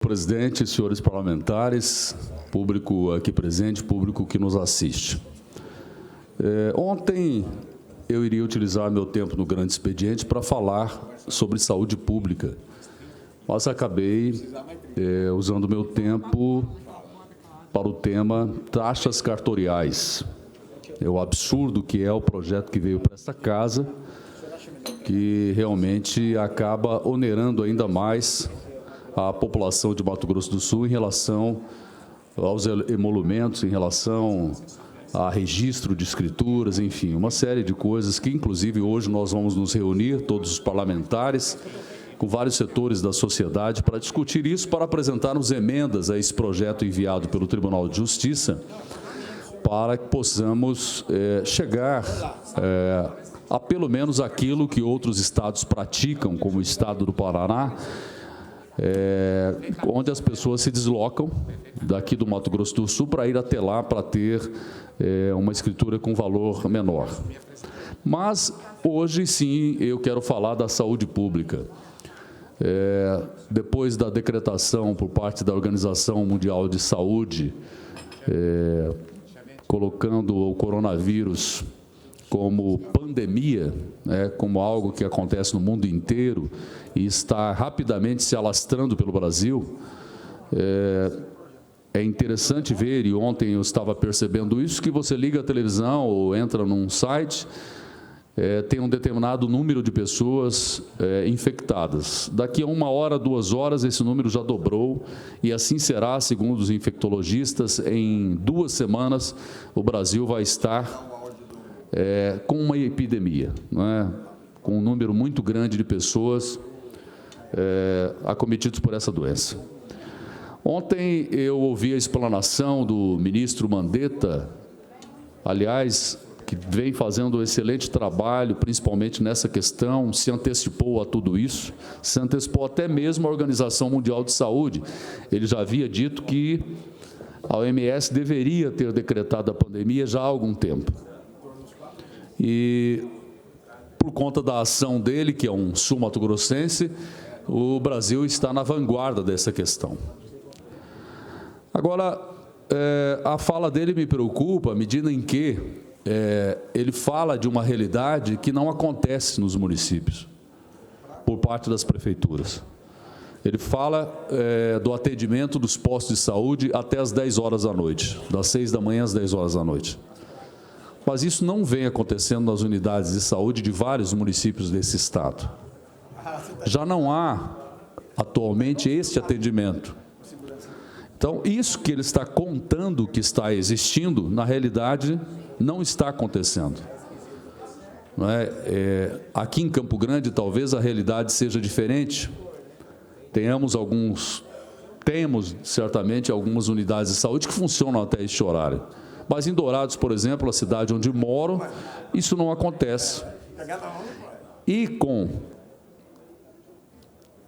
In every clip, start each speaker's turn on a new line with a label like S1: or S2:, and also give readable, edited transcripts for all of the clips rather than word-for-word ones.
S1: presidente, senhores parlamentares, público aqui presente, público que nos assiste. Ontem eu iria utilizar meu tempo no grande expediente para falar sobre saúde pública, mas acabei usando meu tempo para o tema taxas cartoriais. É o absurdo que é o projeto que veio para esta casa, que realmente acaba onerando ainda mais a população de Mato Grosso do Sul em relação aos emolumentos, em relação a registro de escrituras, enfim, uma série de coisas que, inclusive, hoje nós vamos nos reunir, todos os parlamentares, com vários setores da sociedade, para discutir isso, para apresentarmos emendas a esse projeto enviado pelo Tribunal de Justiça, para que possamos chegar a pelo menos aquilo que outros estados praticam, como o estado do Paraná, onde as pessoas se deslocam daqui do Mato Grosso do Sul para ir até lá para ter uma escritura com valor menor. Mas hoje sim eu quero falar da saúde pública. Depois da decretação por parte da Organização Mundial de Saúde, colocando o coronavírus como pandemia, como algo que acontece no mundo inteiro e está rapidamente se alastrando pelo Brasil, é interessante ver, e ontem eu estava percebendo isso, que você liga a televisão ou entra num site, tem um determinado número de pessoas infectadas. Daqui a 1 hora, 2 horas, esse número já dobrou, e assim será, segundo os infectologistas, em 2 semanas o Brasil vai estar com uma epidemia, com um número muito grande de pessoas acometidos por essa doença. Ontem eu ouvi a explanação do ministro Mandetta, aliás, que vem fazendo um excelente trabalho, principalmente nessa questão, se antecipou a tudo isso, se antecipou até mesmo à Organização Mundial de Saúde. Ele já havia dito que a OMS deveria ter decretado a pandemia já há algum tempo. E, por conta da ação dele, que é um sul-mato-grossense, o Brasil está na vanguarda dessa questão. Agora, a fala dele me preocupa, à medida em que ele fala de uma realidade que não acontece nos municípios, por parte das prefeituras. Ele fala do atendimento dos postos de saúde até às 10 horas da noite, das 6 da manhã às 10 horas da noite. Mas isso não vem acontecendo nas unidades de saúde de vários municípios desse estado. Já não há, atualmente, este atendimento. Então, isso que ele está contando que está existindo, na realidade, não está acontecendo. Aqui em Campo Grande, talvez a realidade seja diferente. Temos certamente algumas unidades de saúde que funcionam até este horário. Mas em Dourados, por exemplo, a cidade onde moro, isso não acontece. E com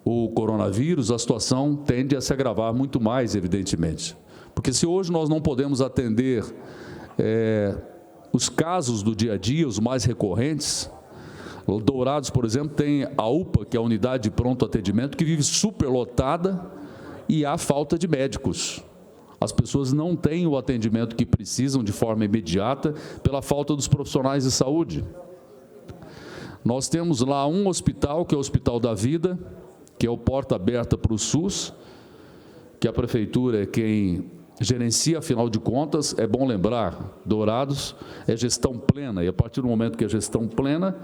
S1: o coronavírus, a situação tende a se agravar muito mais, evidentemente. Porque se hoje nós não podemos atender os casos do dia a dia, os mais recorrentes, Dourados, por exemplo, tem a UPA, que é a Unidade de Pronto Atendimento, que vive superlotada e há falta de médicos. As pessoas não têm o atendimento que precisam de forma imediata pela falta dos profissionais de saúde. Nós temos lá um hospital, que é o Hospital da Vida, que é o porta aberta para o SUS, que a prefeitura é quem gerencia, afinal de contas, é bom lembrar, Dourados é gestão plena, e a partir do momento que é gestão plena,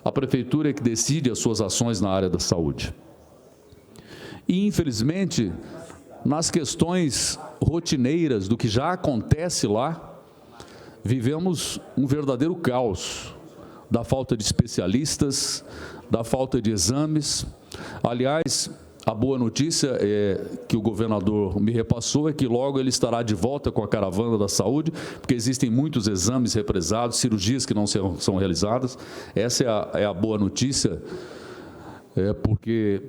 S1: a prefeitura é que decide as suas ações na área da saúde. E, infelizmente, nas questões rotineiras do que já acontece lá, vivemos um verdadeiro caos da falta de especialistas, da falta de exames. Aliás, a boa notícia que o governador me repassou é que logo ele estará de volta com a caravana da saúde, porque existem muitos exames represados, cirurgias que não são realizadas. Essa é a boa notícia, porque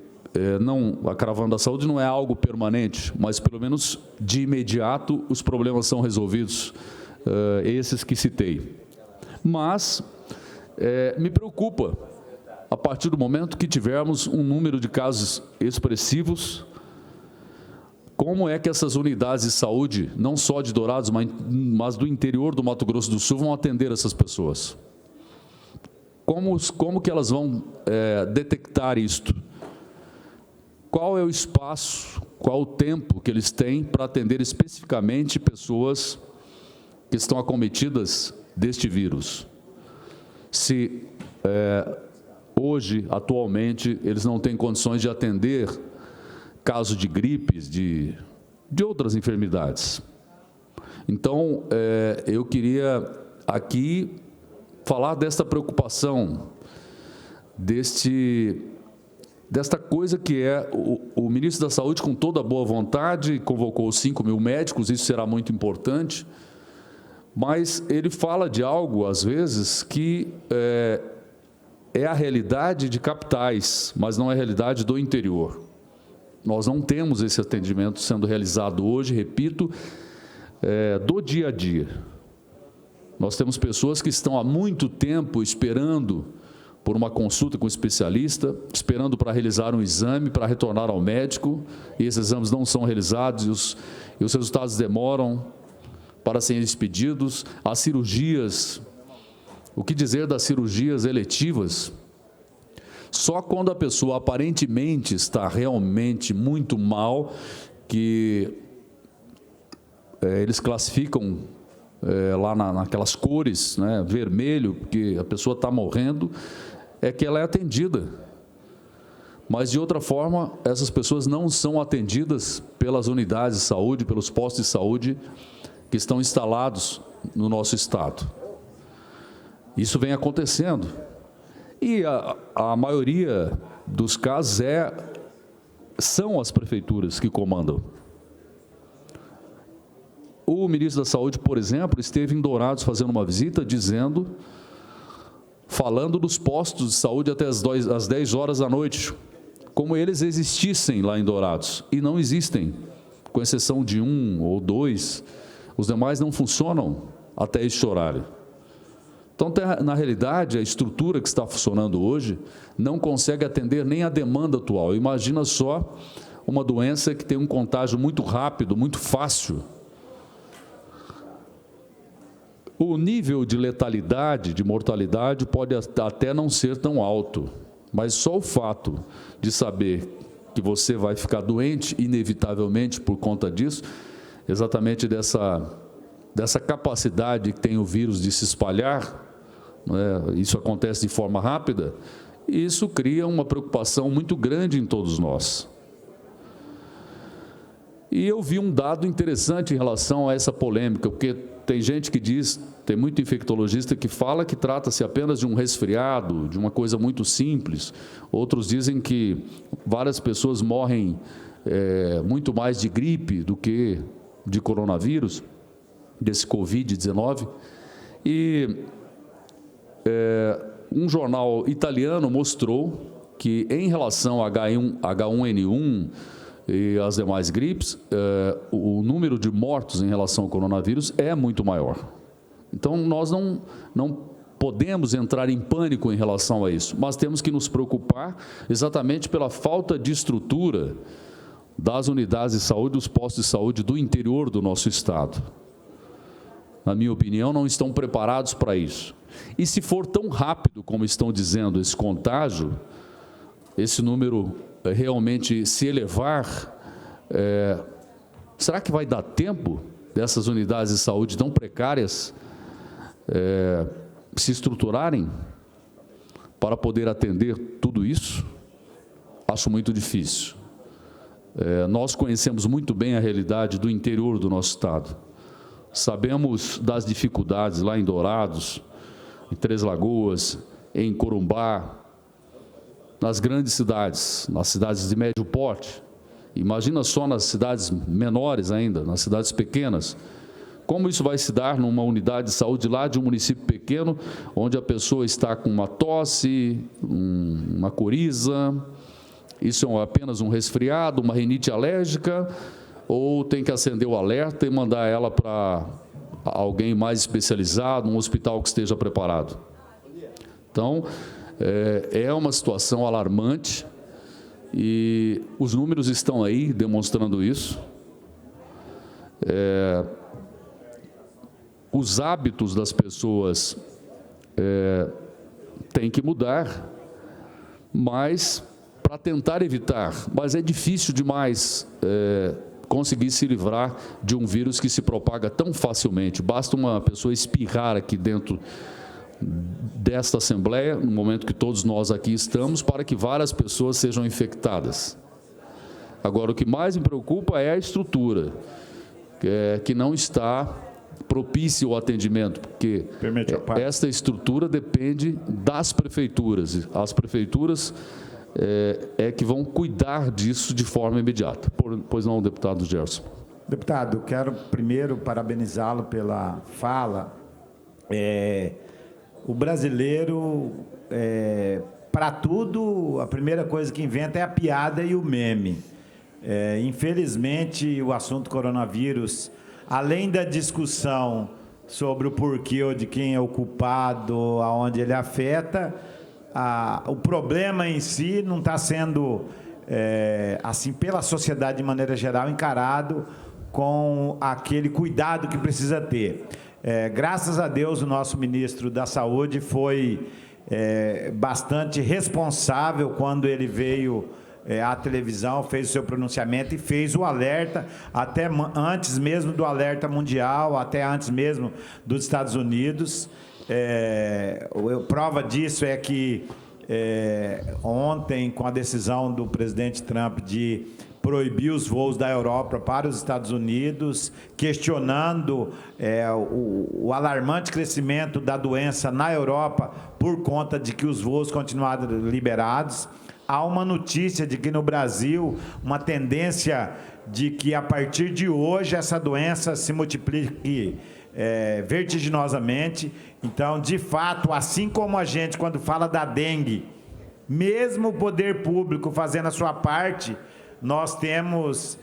S1: a caravana da saúde não é algo permanente, mas pelo menos de imediato os problemas são resolvidos, esses que citei. Mas me preocupa, a partir do momento que tivermos um número de casos expressivos, como é que essas unidades de saúde, não só de Dourados, mas do interior do Mato Grosso do Sul, vão atender essas pessoas? Como que elas vão detectar isto? Qual é o espaço, qual o tempo que eles têm para atender especificamente pessoas que estão acometidas deste vírus? Se hoje, atualmente, eles não têm condições de atender casos de gripes, de outras enfermidades. Então, eu queria aqui falar desta preocupação, desta coisa que o ministro da Saúde, com toda a boa vontade, convocou 5.000 médicos, isso será muito importante, mas ele fala de algo, às vezes, que é a realidade de capitais, mas não é a realidade do interior. Nós não temos esse atendimento sendo realizado hoje, repito, do dia a dia. Nós temos pessoas que estão há muito tempo esperando por uma consulta com um especialista, esperando para realizar um exame, para retornar ao médico, e esses exames não são realizados e os resultados demoram para serem expedidos. As cirurgias, o que dizer das cirurgias eletivas? Só quando a pessoa aparentemente está realmente muito mal, que eles classificam lá naquelas cores, né, vermelho, porque a pessoa está morrendo, é que ela é atendida. Mas, de outra forma, essas pessoas não são atendidas pelas unidades de saúde, pelos postos de saúde que estão instalados no nosso estado. Isso vem acontecendo. E a maioria dos casos são as prefeituras que comandam. O ministro da Saúde, por exemplo, esteve em Dourados fazendo uma visita, falando dos postos de saúde até às 10 horas da noite, como eles existissem lá em Dourados, e não existem, com exceção de 1 ou 2, os demais não funcionam até este horário. Então, na realidade, a estrutura que está funcionando hoje não consegue atender nem a demanda atual. Imagina só uma doença que tem um contágio muito rápido, muito fácil. O nível de letalidade, de mortalidade, pode até não ser tão alto, mas só o fato de saber que você vai ficar doente, inevitavelmente, por conta disso, exatamente dessa capacidade que tem o vírus de se espalhar, né? Isso acontece de forma rápida, e isso cria uma preocupação muito grande em todos nós. E eu vi um dado interessante em relação a essa polêmica, porque tem gente que diz, tem muito infectologista que fala que trata-se apenas de um resfriado, de uma coisa muito simples. Outros dizem que várias pessoas morrem muito mais de gripe do que de coronavírus, desse Covid-19. E um jornal italiano mostrou que, em relação a H1N1 e as demais gripes, o número de mortos em relação ao coronavírus é muito maior. Então, nós não podemos entrar em pânico em relação a isso, mas temos que nos preocupar exatamente pela falta de estrutura das unidades de saúde, dos postos de saúde do interior do nosso estado. Na minha opinião, não estão preparados para isso. E se for tão rápido como estão dizendo esse contágio, esse número realmente se elevar, será que vai dar tempo dessas unidades de saúde tão precárias se estruturarem para poder atender tudo isso? Acho muito difícil. Nós conhecemos muito bem a realidade do interior do nosso estado. Sabemos das dificuldades lá em Dourados, em Três Lagoas, em Corumbá, nas grandes cidades, nas cidades de médio porte. Imagina só nas cidades menores ainda, nas cidades pequenas. Como isso vai se dar numa unidade de saúde lá de um município pequeno, onde a pessoa está com uma tosse, uma coriza, isso é apenas um resfriado, uma rinite alérgica, ou tem que acender o alerta e mandar ela para alguém mais especializado, um hospital que esteja preparado. Então, é uma situação alarmante e os números estão aí demonstrando isso. os hábitos das pessoas têm que mudar, mas para tentar evitar. Mas é difícil demais conseguir se livrar de um vírus que se propaga tão facilmente. Basta uma pessoa espirrar aqui dentro desta Assembleia, no momento que todos nós aqui estamos, para que várias pessoas sejam infectadas. Agora, o que mais me preocupa é a estrutura, que não está propícia ao atendimento, porque esta estrutura depende das prefeituras. As prefeituras que vão cuidar disso de forma imediata. Pois não, deputado Gerson.
S2: Deputado, quero primeiro parabenizá-lo pela fala. O brasileiro, para tudo, a primeira coisa que inventa é a piada e o meme. Infelizmente, o assunto coronavírus, além da discussão sobre o porquê ou de quem é o culpado, aonde ele afeta, o problema em si não está sendo, assim, pela sociedade de maneira geral, encarado com aquele cuidado que precisa ter. Graças a Deus, o nosso ministro da Saúde foi bastante responsável quando ele veio à televisão, fez o seu pronunciamento e fez o alerta, até antes mesmo do alerta mundial, até antes mesmo dos Estados Unidos. Prova disso é que ontem, com a decisão do presidente Trump de proibir os voos da Europa para os Estados Unidos, questionando o alarmante crescimento da doença na Europa por conta de que os voos continuaram liberados. Há uma notícia de que no Brasil, uma tendência de que a partir de hoje essa doença se multiplique vertiginosamente. Então, de fato, assim como a gente, quando fala da dengue, mesmo o poder público fazendo a sua parte, nós temos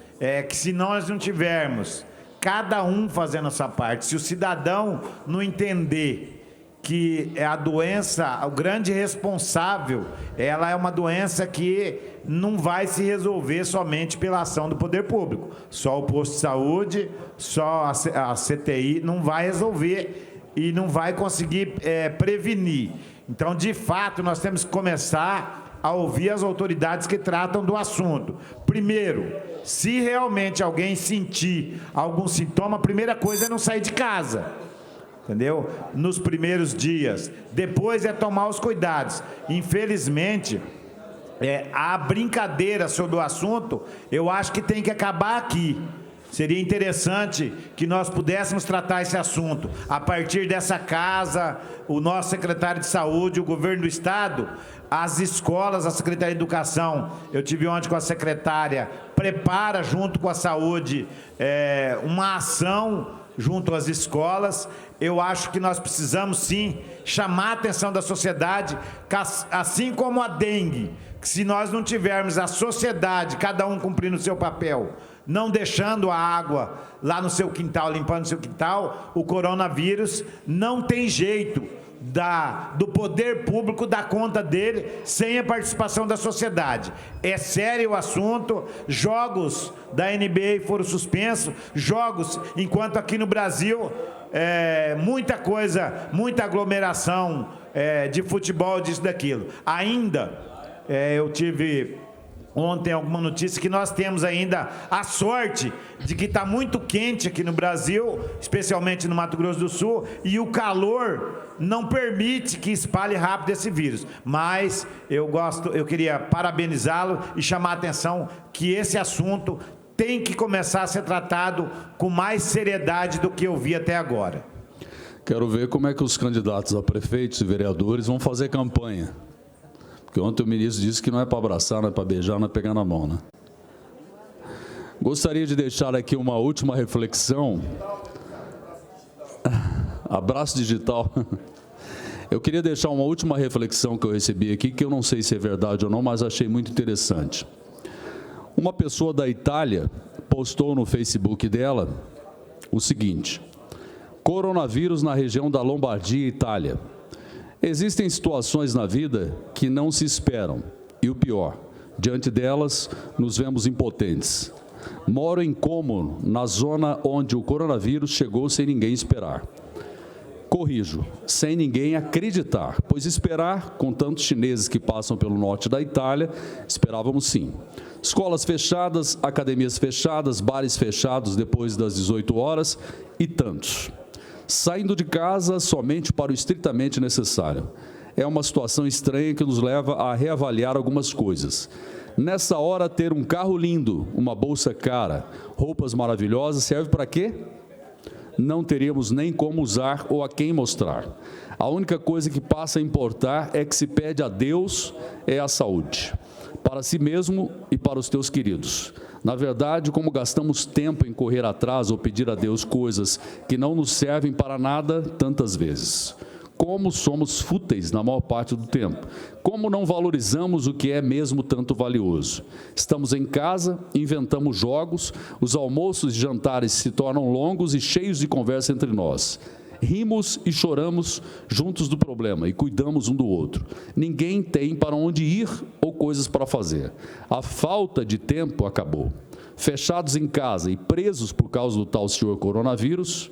S2: que, se nós não tivermos cada um fazendo a sua parte, se o cidadão não entender que a doença, o grande responsável, ela é uma doença que não vai se resolver somente pela ação do poder público. Só o posto de saúde, só a CTI não vai resolver e não vai conseguir prevenir. Então, de fato, nós temos que começar a ouvir as autoridades que tratam do assunto. Primeiro, se realmente alguém sentir algum sintoma, a primeira coisa é não sair de casa. Entendeu? Nos primeiros dias. Depois é tomar os cuidados. Infelizmente, a brincadeira sobre o assunto, eu acho que tem que acabar aqui. Seria interessante que nós pudéssemos tratar esse assunto a partir dessa casa, o nosso secretário de Saúde, o governo do Estado, as escolas, a Secretaria de Educação, eu tive ontem com a secretária, prepara junto com a Saúde uma ação junto às escolas. Eu acho que nós precisamos, sim, chamar a atenção da sociedade, assim como a dengue, que se nós não tivermos a sociedade, cada um cumprindo o seu papel, não deixando a água lá no seu quintal, limpando o seu quintal, o coronavírus não tem jeito do poder público dar conta dele sem a participação da sociedade. É sério o assunto. Jogos da NBA foram suspensos, jogos, enquanto aqui no Brasil muita coisa, muita aglomeração de futebol, disso, daquilo. Ainda eu tive ontem alguma notícia que nós temos ainda a sorte de que está muito quente aqui no Brasil, especialmente no Mato Grosso do Sul, e o calor não permite que espalhe rápido esse vírus. Mas eu queria parabenizá-lo e chamar a atenção que esse assunto tem que começar a ser tratado com mais seriedade do que eu vi até agora.
S1: Quero ver como é que os candidatos a prefeitos e vereadores vão fazer campanha. Porque ontem o ministro disse que não é para abraçar, não é para beijar, não é pegar na mão, né? Gostaria de deixar aqui uma última reflexão. Abraço digital. Eu queria deixar uma última reflexão que eu recebi aqui, que eu não sei se é verdade ou não, mas achei muito interessante. Uma pessoa da Itália postou no Facebook dela o seguinte: coronavírus na região da Lombardia, Itália. Existem situações na vida que não se esperam, e o pior, diante delas, nos vemos impotentes. Moro em Como, na zona onde o coronavírus chegou sem ninguém esperar. Corrijo, sem ninguém acreditar, pois esperar, com tantos chineses que passam pelo norte da Itália, esperávamos sim. Escolas fechadas, academias fechadas, bares fechados depois das 18 horas e tantos. Saindo de casa somente para o estritamente necessário. É uma situação estranha que nos leva a reavaliar algumas coisas. Nessa hora, ter um carro lindo, uma bolsa cara, roupas maravilhosas, serve para quê? Não teríamos nem como usar ou a quem mostrar. A única coisa que passa a importar é que se pede a Deus é a saúde, para si mesmo e para os teus queridos. Na verdade, como gastamos tempo em correr atrás ou pedir a Deus coisas que não nos servem para nada tantas vezes. Como somos fúteis na maior parte do tempo. Como não valorizamos o que é mesmo tanto valioso. Estamos em casa, inventamos jogos, os almoços e jantares se tornam longos e cheios de conversa entre nós. Rimos e choramos juntos do problema e cuidamos um do outro. Ninguém tem para onde ir ou coisas para fazer. A falta de tempo acabou. Fechados em casa e presos por causa do tal senhor coronavírus,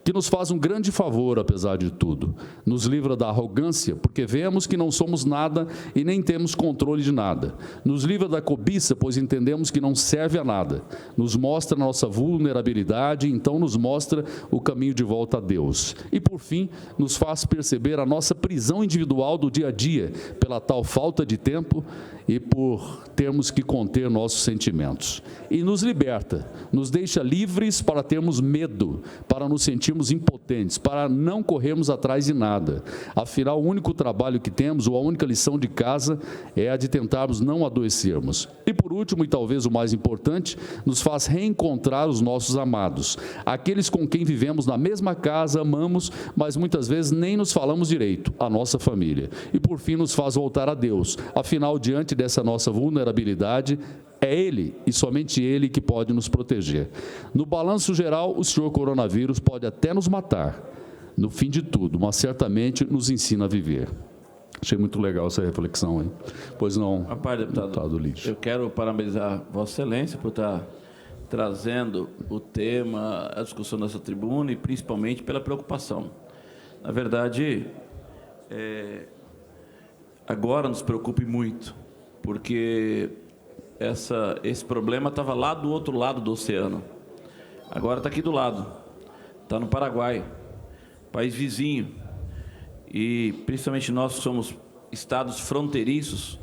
S1: que nos faz um grande favor, apesar de tudo. Nos livra da arrogância, porque vemos que não somos nada e nem temos controle de nada. Nos livra da cobiça, pois entendemos que não serve a nada. Nos mostra nossa vulnerabilidade, então nos mostra o caminho de volta a Deus. E, por fim, nos faz perceber a nossa prisão individual do dia a dia, pela tal falta de tempo e por termos que conter nossos sentimentos. E nos liberta, nos deixa livres para termos medo, para nos sentirmos impotentes, para não corrermos atrás de nada. Afinal, o único trabalho que temos, ou a única lição de casa, é a de tentarmos não adoecermos. E por último, e talvez o mais importante, nos faz reencontrar os nossos amados, aqueles com quem vivemos na mesma casa, amamos, mas muitas vezes nem nos falamos direito, a nossa família. E por fim, nos faz voltar a Deus. Afinal, diante dessa nossa vulnerabilidade, é Ele e somente Ele que pode nos proteger. No balanço geral, o senhor coronavírus pode até nos matar, no fim de tudo, mas certamente nos ensina a viver. Achei muito legal essa reflexão, hein? Pois não,
S3: Rapaz, deputado Lídio, eu quero parabenizar Vossa Excelência por estar trazendo o tema, a discussão dessa tribuna e principalmente pela preocupação. Na verdade, agora nos preocupa muito, porque esse problema estava lá do outro lado do oceano. Agora está aqui do lado, está no Paraguai, país vizinho. E principalmente nós que somos estados fronteiriços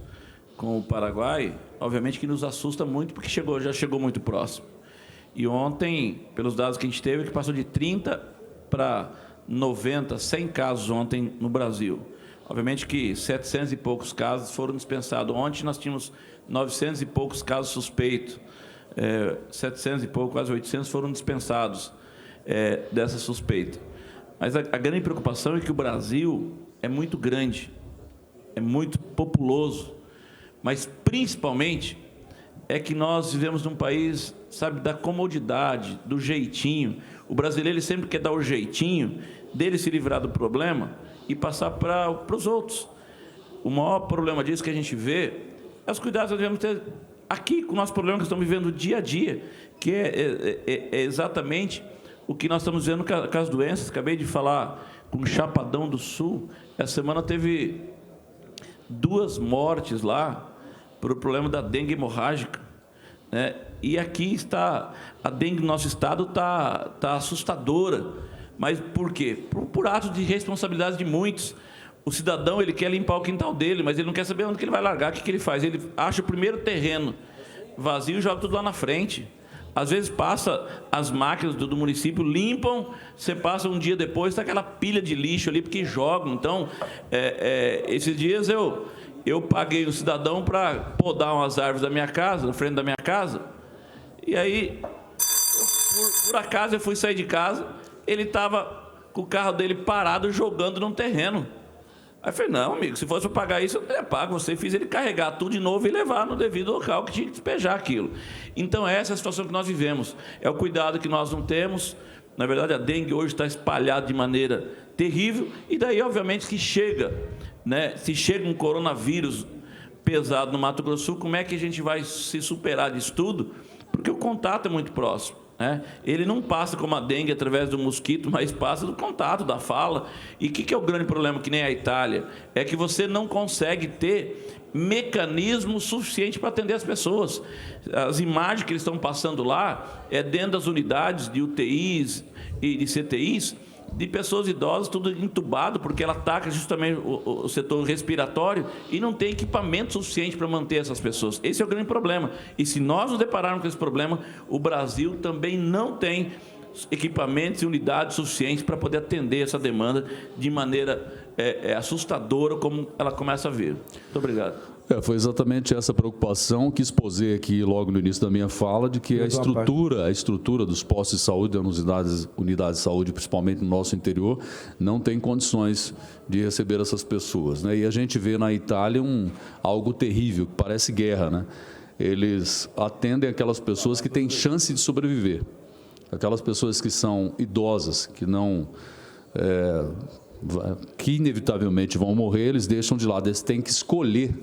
S3: com o Paraguai, obviamente que nos assusta muito, porque já chegou muito próximo. E ontem, pelos dados que a gente teve, que passou de 30 para 90, 100 casos ontem no Brasil. Obviamente que 700 e poucos casos foram dispensados. Ontem nós tínhamos 900 e poucos casos suspeitos. 700 e poucos, quase 800 foram dispensados dessa suspeita. Mas a grande preocupação é que o Brasil é muito grande, é muito populoso, mas principalmente é que nós vivemos num país, sabe, da comodidade, do jeitinho. O brasileiro ele sempre quer dar o jeitinho dele se livrar do problema e passar para os outros. O maior problema disso que a gente vê é os cuidados que nós devemos ter aqui com o nosso problema que estamos vivendo dia a dia, que é exatamente o que nós estamos vendo com as doenças. Acabei de falar com o Chapadão do Sul. Essa semana teve 2 mortes lá por o problema da dengue hemorrágica, né? E aqui está, a dengue no nosso estado está assustadora. Mas por quê? Por atos de responsabilidade de muitos. O cidadão ele quer limpar o quintal dele, mas ele não quer saber onde que ele vai largar, o que ele faz. Ele acha o primeiro terreno vazio e joga tudo lá na frente. Às vezes passa as máquinas do município, limpam, você passa um dia depois, está aquela pilha de lixo ali, porque jogam. Então, esses dias eu paguei um cidadão para podar umas árvores da minha casa, na frente da minha casa, e aí, por acaso, eu fui sair de casa, ele estava com o carro dele parado, jogando num terreno. Aí eu falei, não, amigo, se fosse para pagar isso, eu teria pago. Você fez ele carregar tudo de novo e levar no devido local que tinha que despejar aquilo. Então, essa é a situação que nós vivemos. É o cuidado que nós não temos. Na verdade, a dengue hoje está espalhada de maneira terrível. E daí, obviamente, que chega, né? Se chega um coronavírus pesado no Mato Grosso do Sul, como é que a gente vai se superar disso tudo? porque o contato é muito próximo. Ele não passa como a dengue através do mosquito, mas passa do contato, da fala. E o que é o grande problema, que nem a Itália? É que você não consegue ter mecanismo suficiente para atender as pessoas. As imagens que eles estão passando lá é dentro das unidades de UTIs e de CTIs, de pessoas idosas, tudo entubado, porque ela ataca justamente o setor respiratório e não tem equipamento suficiente para manter essas pessoas. Esse é o grande problema. E se nós nos depararmos com esse problema, o Brasil também não tem equipamentos e unidades suficientes para poder atender essa demanda de maneira assustadora, como ela começa a vir. Muito obrigado.
S1: Foi exatamente essa preocupação que exposei aqui logo no início da minha fala, de que a estrutura dos postos de saúde, das unidades de saúde, principalmente no nosso interior, não tem condições de receber essas pessoas, né? E a gente vê na Itália algo terrível, que parece guerra, né? Eles atendem aquelas pessoas que têm chance de sobreviver, aquelas pessoas que são idosas, que inevitavelmente vão morrer, eles deixam de lado, eles têm que escolher.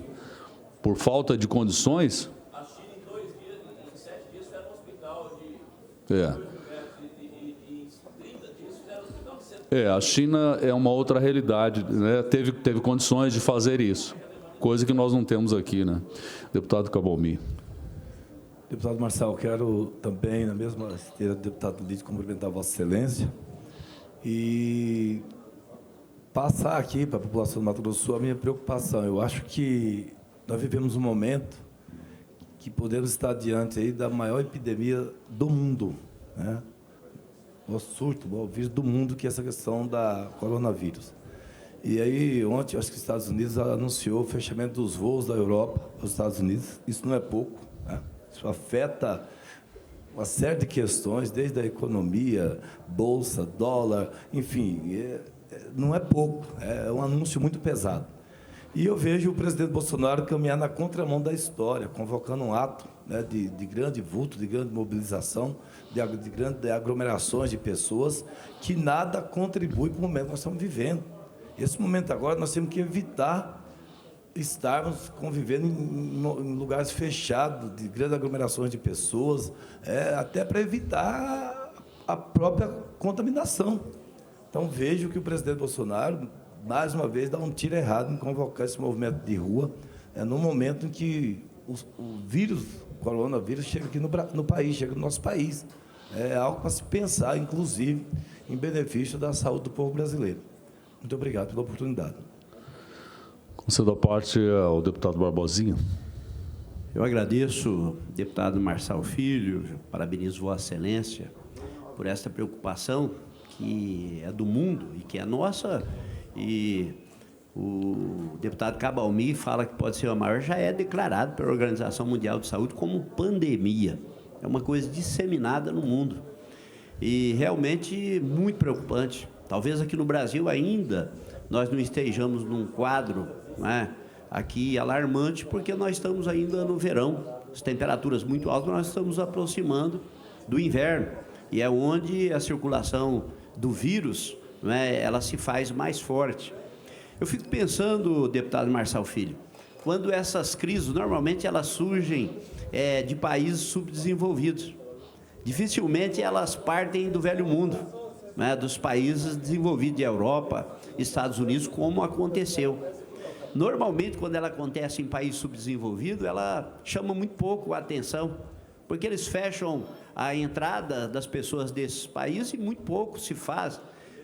S1: Por falta de condições.
S3: A China, em 2 dias, em 7 dias, fizeram um hospital de 8 metros, e em 30 dias fizeram um hospital de 70.
S1: A China é uma outra realidade, né? Teve condições de fazer isso, coisa que nós não temos aqui, né? Deputado Cabalmi.
S4: Deputado Marçal, quero também, na mesma esteira do deputado Lídio, cumprimentar Vossa Excelência e passar aqui para a população do Mato Grosso do Sul a minha preocupação. Eu acho que nós vivemos um momento que podemos estar diante aí da maior epidemia do mundo, né? O surto, o vírus do mundo, que é essa questão da coronavírus. E aí, ontem, acho que os Estados Unidos anunciou o fechamento dos voos da Europa aos Estados Unidos. Isso não é pouco, né? Isso afeta uma série de questões, desde a economia, bolsa, dólar, enfim, não é pouco, é um anúncio muito pesado. E eu vejo o presidente Bolsonaro caminhar na contramão da história, convocando um ato, né, de grande vulto, de grande mobilização, de grandes aglomerações de pessoas, que nada contribui para o momento que nós estamos vivendo. Esse momento agora nós temos que evitar estarmos convivendo em lugares fechados, de grandes aglomerações de pessoas, até para evitar a própria contaminação. Então, vejo que o presidente Bolsonaro, mais uma vez, dá um tiro errado em convocar esse movimento de rua, no momento em que o vírus, o coronavírus, chega aqui no país, chega no nosso país. É algo para se pensar, inclusive, em benefício da saúde do povo brasileiro. Muito obrigado pela oportunidade.
S1: Concedo a parte ao deputado Barbosinha.
S5: Eu agradeço, deputado Marçal Filho, parabenizo Vossa Excelência por esta preocupação que é do mundo e que é nossa. E o deputado Cabalmi fala que pode ser a maior, já é declarado pela Organização Mundial de Saúde como pandemia. É uma coisa disseminada no mundo. E realmente muito preocupante. Talvez aqui no Brasil ainda nós não estejamos num quadro, né, aqui alarmante, porque nós estamos ainda no verão. As temperaturas muito altas, nós estamos aproximando do inverno. E é onde a circulação do vírus, né, ela se faz mais forte. Eu fico pensando, deputado Marçal Filho, quando essas crises, normalmente elas surgem de países subdesenvolvidos. Dificilmente elas partem do velho mundo, né, dos países desenvolvidos de Europa, Estados Unidos, como aconteceu. Normalmente, quando ela acontece em país subdesenvolvido, ela chama muito pouco a atenção, porque eles fecham a entrada das pessoas desses países e muito pouco se faz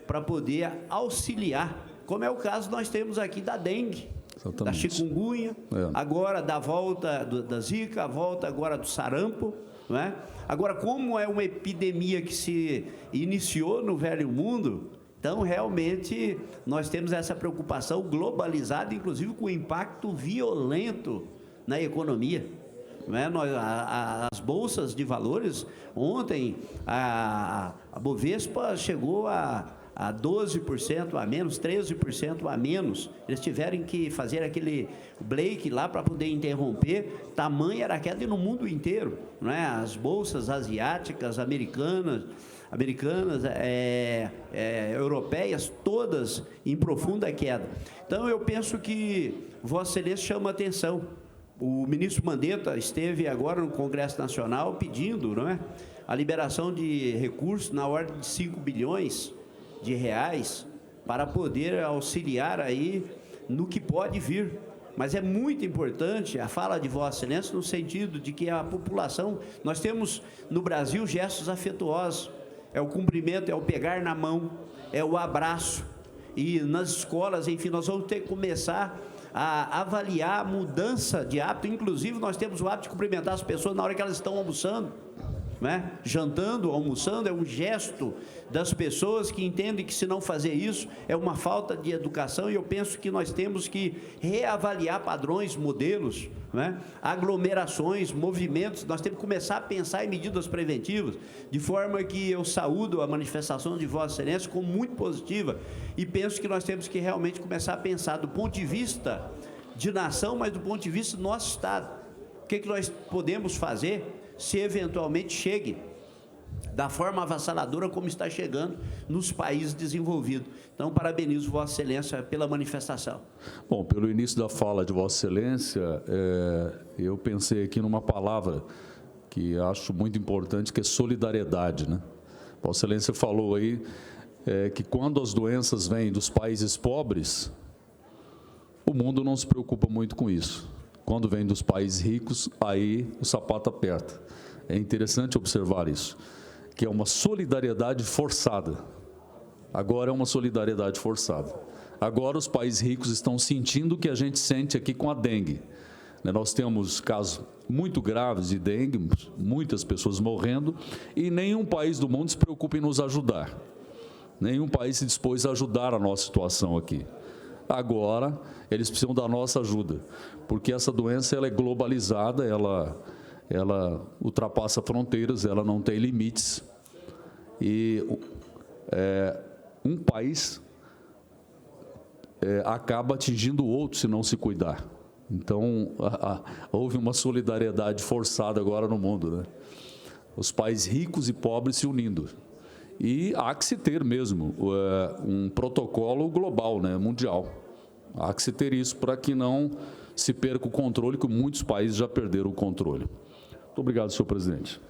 S5: para poder auxiliar, como é o caso nós temos aqui da dengue, exatamente, da chikungunya, agora da volta da zika, a volta agora do sarampo, não é? Agora, como é uma epidemia que se iniciou no velho mundo, então realmente nós temos essa preocupação globalizada, inclusive com impacto violento na economia. Não é? As bolsas de valores, ontem a Bovespa chegou a 12% a menos, 13% a menos. Eles tiveram que fazer aquele break lá para poder interromper. Tamanha era a queda no mundo inteiro, não é? As bolsas asiáticas, americanas, europeias, todas em profunda queda. Então, eu penso que Vossa Excelência chama atenção, O ministro Mandetta esteve agora no Congresso Nacional pedindo, não é, a liberação de recursos na ordem de 5 bilhões de reais para poder auxiliar aí no que pode vir. Mas é muito importante a fala de Vossa Excelência no sentido de que a população, nós temos no Brasil gestos afetuosos, é o cumprimento, é o pegar na mão, é o abraço, e nas escolas, enfim, nós vamos ter que começar a avaliar a mudança de hábito. Inclusive, nós temos o hábito de cumprimentar as pessoas na hora que elas estão almoçando, né? Jantando, almoçando, é um gesto das pessoas que entendem que, se não fazer isso, é uma falta de educação, e eu penso que nós temos que reavaliar padrões, modelos, né? Aglomerações, movimentos. Nós temos que começar a pensar em medidas preventivas, de forma que eu saúdo a manifestação de Vossa Excelência como muito positiva, e penso que nós temos que realmente começar a pensar do ponto de vista de nação, mas do ponto de vista do nosso Estado. O que nós podemos fazer se eventualmente chegue da forma avassaladora como está chegando nos países desenvolvidos. Então, parabenizo Vossa Excelência pela manifestação.
S1: Bom, pelo início da fala de Vossa Excelência, eu pensei aqui numa palavra que acho muito importante, que é solidariedade, né? Vossa Excelência falou aí que quando as doenças vêm dos países pobres, o mundo não se preocupa muito com isso. Quando vem dos países ricos, aí o sapato aperta. É interessante observar isso, que é uma solidariedade forçada. Agora é uma solidariedade forçada. Agora os países ricos estão sentindo o que a gente sente aqui com a dengue. Nós temos casos muito graves de dengue, muitas pessoas morrendo, e nenhum país do mundo se preocupa em nos ajudar. Nenhum país se dispôs a ajudar a nossa situação aqui. Agora, eles precisam da nossa ajuda, porque essa doença ela é globalizada, ela ultrapassa fronteiras, ela não tem limites, e um país acaba atingindo o outro se não se cuidar. Então, houve uma solidariedade forçada agora no mundo, né? Os países ricos e pobres se unindo. E há que se ter mesmo um protocolo global, né, mundial. Há que se ter isso para que não se perca o controle, que muitos países já perderam o controle. Muito obrigado, senhor presidente.